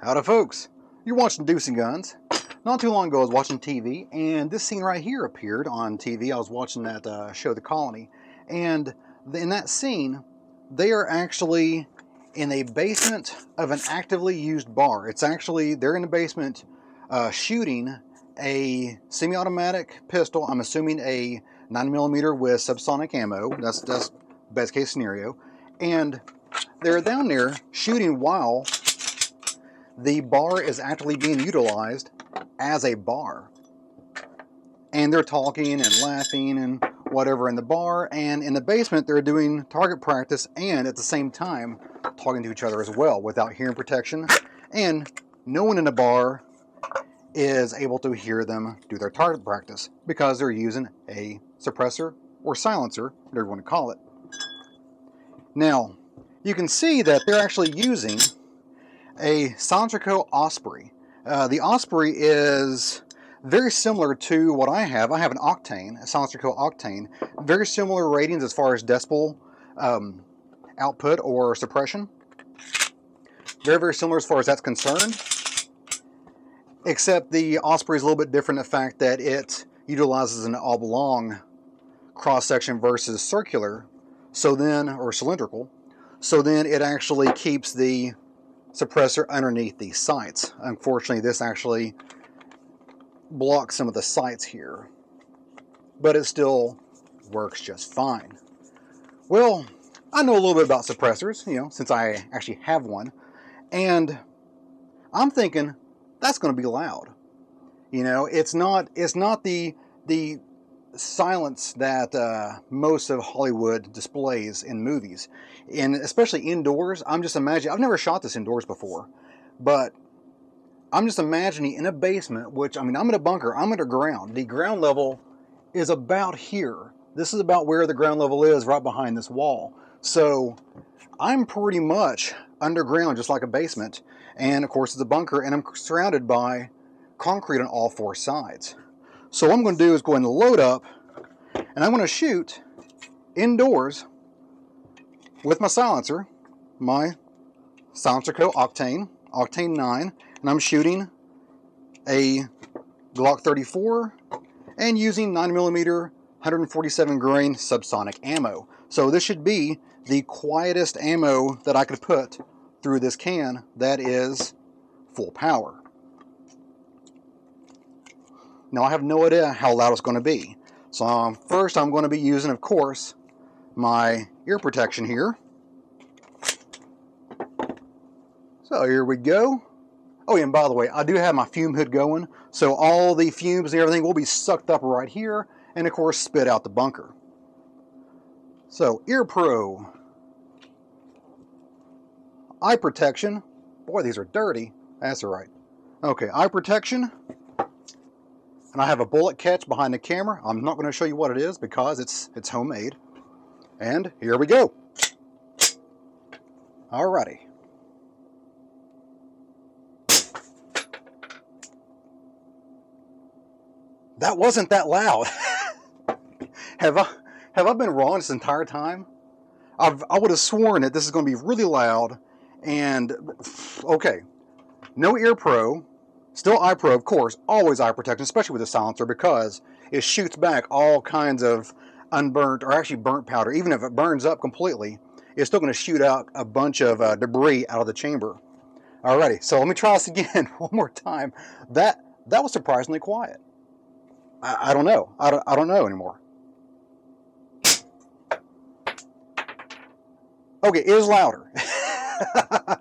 Howdy folks, you're watching Deuce and Guns. Not too long ago I was watching TV and this scene right here appeared on TV. I was watching that show The Colony, and in that scene they are actually in a basement of an actively used bar. It's actually, they're in the basement shooting a semi-automatic pistol. I'm assuming a 9mm with subsonic ammo. That's best case scenario. And they're down there shooting while the bar is actually being utilized as a bar. And they're talking and laughing and whatever in the bar, and in the basement they're doing target practice and at the same time talking to each other as well without hearing protection, and no one in the bar is able to hear them do their target practice because they're using a suppressor or silencer, whatever you want to call it. Now, you can see that they're actually using a Silencer Osprey. The Osprey is very similar to what I have. I have an Octane, a Silencer Octane. Very similar ratings as far as decibel output or suppression. Very, very similar as far as that's concerned. Except the Osprey is a little bit different in the fact that it utilizes an oblong cross-section versus circular, so then, or cylindrical. So then it actually keeps the suppressor underneath the sights. Unfortunately, this actually blocks some of the sights here, but it still works just fine. Well, I know a little bit about suppressors, since I actually have one, and I'm thinking that's going to be loud. It's not the silence that most of Hollywood displays in movies, and especially indoors. I'm just imagining, I've never shot this indoors before, but I'm just imagining in a basement, which, I'm in a bunker, I'm underground. The ground level is about here. This is about where the ground level is, right behind this wall. So I'm pretty much underground, just like a basement, and of course it's a bunker, and I'm surrounded by concrete on all four sides. So what I'm going to do is go ahead and load up, and I'm going to shoot indoors with my silencer, my Silencer Octane 9, and I'm shooting a Glock 34 and using 9mm 147 grain subsonic ammo. So this should be the quietest ammo that I could put through this can that is full power. Now I have no idea how loud it's going to be. So first I'm going to be using, of course, my ear protection here. So here we go. Oh yeah, and by the way, I do have my fume hood going, so all the fumes and everything will be sucked up right here, and of course spit out the bunker. So Ear Pro. Eye protection. Boy, these are dirty. That's all right. Okay, eye protection. And I have a bullet catch behind the camera. I'm not going to show you what it is because it's homemade. And here we go. Alrighty. That wasn't that loud. Have I been wrong this entire time? I would have sworn that this is going to be really loud. And okay, no Ear Pro, still Eye Pro, of course, always eye protection, especially with a silencer, because it shoots back all kinds of unburnt, or actually burnt powder. Even if it burns up completely, it's still going to shoot out a bunch of debris out of the chamber. Alrighty, so let me try this again one more time. That was surprisingly quiet. I don't know. I don't know anymore. Okay, it is louder.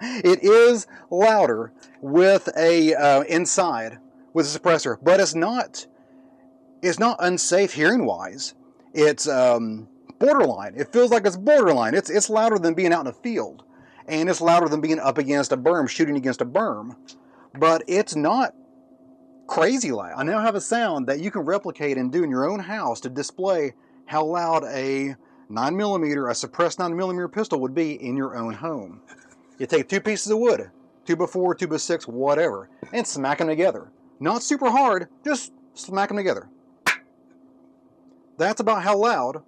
It is louder with a inside with a suppressor, but it's not unsafe hearing wise. It's borderline. It feels like it's borderline. It's louder than being out in a field, and it's louder than being up against a berm, shooting against a berm, but it's not crazy loud. I now have a sound that you can replicate and do in your own house to display how loud a 9mm, a suppressed 9mm pistol would be in your own home. You take two pieces of wood, 2x4, 2x6, whatever, and smack them together. Not super hard, just smack them together. That's about how loud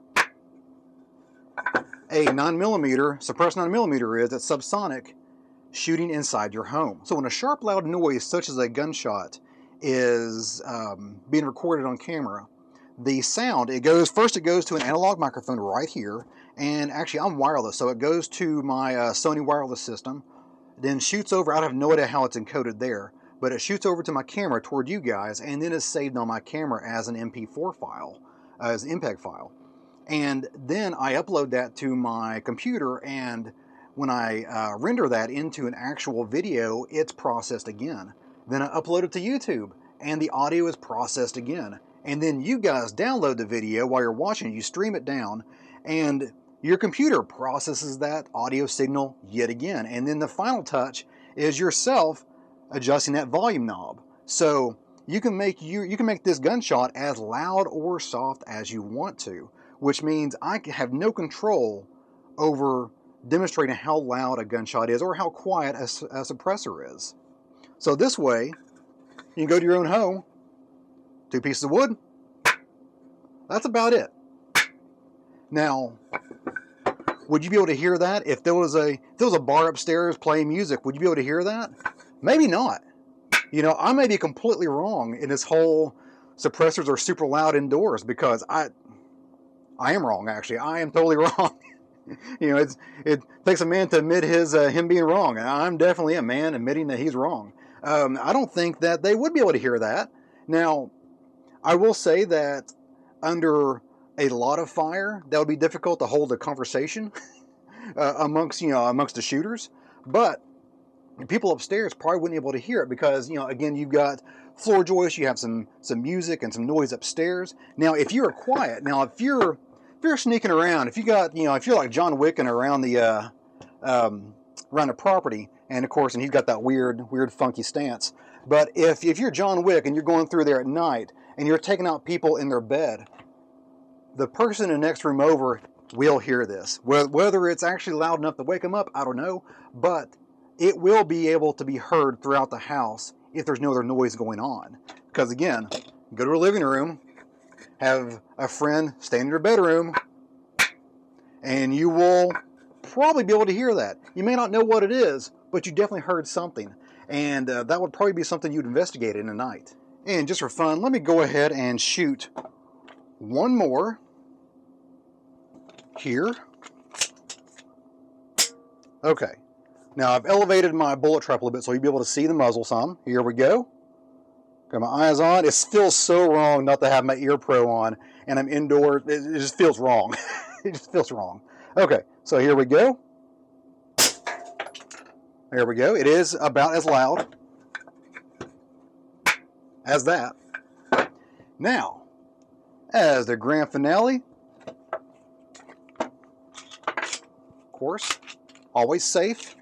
a 9mm, suppressed 9mm is at subsonic, shooting inside your home. So when a sharp, loud noise such as a gunshot is being recorded on camera, the sound, it goes to an analog microphone right here, and actually I'm wireless, so it goes to my Sony wireless system, then shoots over. I have no idea how it's encoded there, but it shoots over to my camera toward you guys, and then is saved on my camera as an MP4 file, as an MPEG file. And then I upload that to my computer, and when I render that into an actual video, it's processed again. Then I upload it to YouTube, and the audio is processed again. And then you guys download the video while you're watching it, you stream it down, and your computer processes that audio signal yet again. And then the final touch is yourself adjusting that volume knob. So you can make this gunshot as loud or soft as you want to, which means I have no control over demonstrating how loud a gunshot is or how quiet a suppressor is. So this way, you can go to your own home, 2 pieces of wood, that's about it. Now, would you be able to hear that? If there was a bar upstairs playing music, would you be able to hear that? Maybe not. You know, I may be completely wrong in this whole suppressors are super loud indoors, because I am wrong, actually. I am totally wrong. You know, it takes a man to admit him being wrong, and I'm definitely a man admitting that he's wrong. I don't think that they would be able to hear that. Now, I will say that under a lot of fire, that would be difficult to hold a conversation amongst the shooters. But people upstairs probably wouldn't be able to hear it because, you know, again, you've got floor joists, you have some music and some noise upstairs. Now, if you're quiet, if you're sneaking around, if you're like John Wick and around the property, and of course, and he's got that weird funky stance. But if you're John Wick and you're going through there at night and you're taking out people in their bed, the person in the next room over will hear this. Whether it's actually loud enough to wake them up, I don't know, but it will be able to be heard throughout the house if there's no other noise going on. Because again, go to a living room, have a friend stay in your bedroom, and you will probably be able to hear that. You may not know what it is, but you definitely heard something. And that would probably be something you'd investigate in the night. And just for fun, let me go ahead and shoot one more here. Okay. Now I've elevated my bullet trap a little bit so you'll be able to see the muzzle some. Here we go. Got my eyes on. It feels so wrong not to have my ear pro on, and I'm indoors. It just feels wrong. It just feels wrong. Okay, so here we go. There we go. It is about as loud as that. Now, as the grand finale, of course, always safe.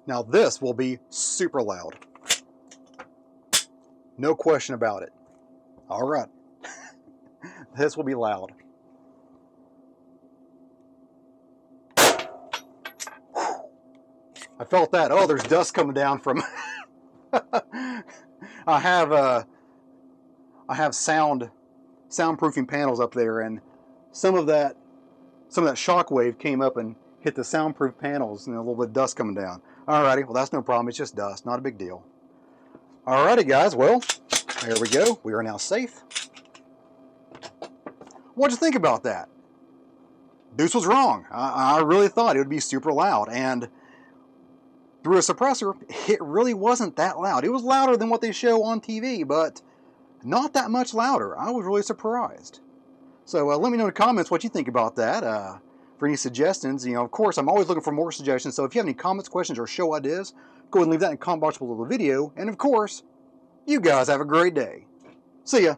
Now this will be super loud. No question about it. All right. This will be loud. I felt that. Oh, there's dust coming down from. I have soundproofing panels up there, and some of that shock wave came up and hit the soundproof panels, and a little bit of dust coming down. Alrighty, well that's no problem. It's just dust, not a big deal. Alrighty, guys. Well, there we go. We are now safe. What'd you think about that? Deuce was wrong. I really thought it would be super loud, and through a suppressor, it really wasn't that loud. It was louder than what they show on TV, but not that much louder. I was really surprised. So let me know in the comments what you think about that. For any suggestions, of course, I'm always looking for more suggestions. So if you have any comments, questions, or show ideas, go ahead and leave that in the comment box below the video. And of course, you guys have a great day. See ya.